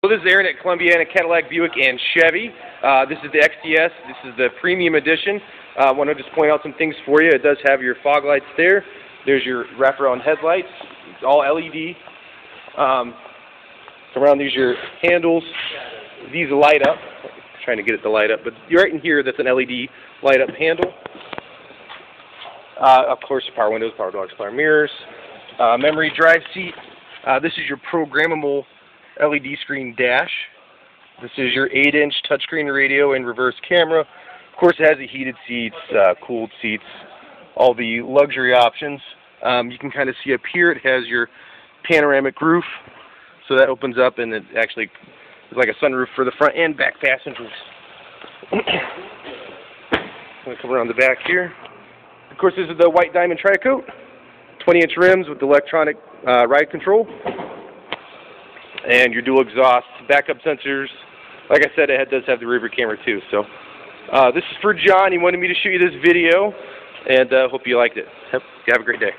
So this is Aaron at Columbiana Cadillac, Buick, and Chevy. This is the XTS. This is the premium edition. I want to just point out some things for you. It does have your fog lights there. There's your wraparound headlights. It's all LED. Around these your handles. These light up. I'm trying to get it to light up, but right in here, that's an LED light up handle. Of course, power windows, power doors, power mirrors, memory drive seat. This is your programmable LED screen dash. This is your 8-inch touchscreen radio and reverse camera. Of course, it has the heated seats, cooled seats, all the luxury options. You can kind of see up here it has your panoramic roof, so that opens up and it actually is like a sunroof for the front and back passengers. I'm going to come around the back here. Of course, this is the white diamond tri-coat, 20-inch rims with electronic ride control. And your dual exhaust, backup sensors. Like I said, it does have the rear view camera too. So this is for John. He wanted me to shoot you this video, and hope you liked it. Have a great day.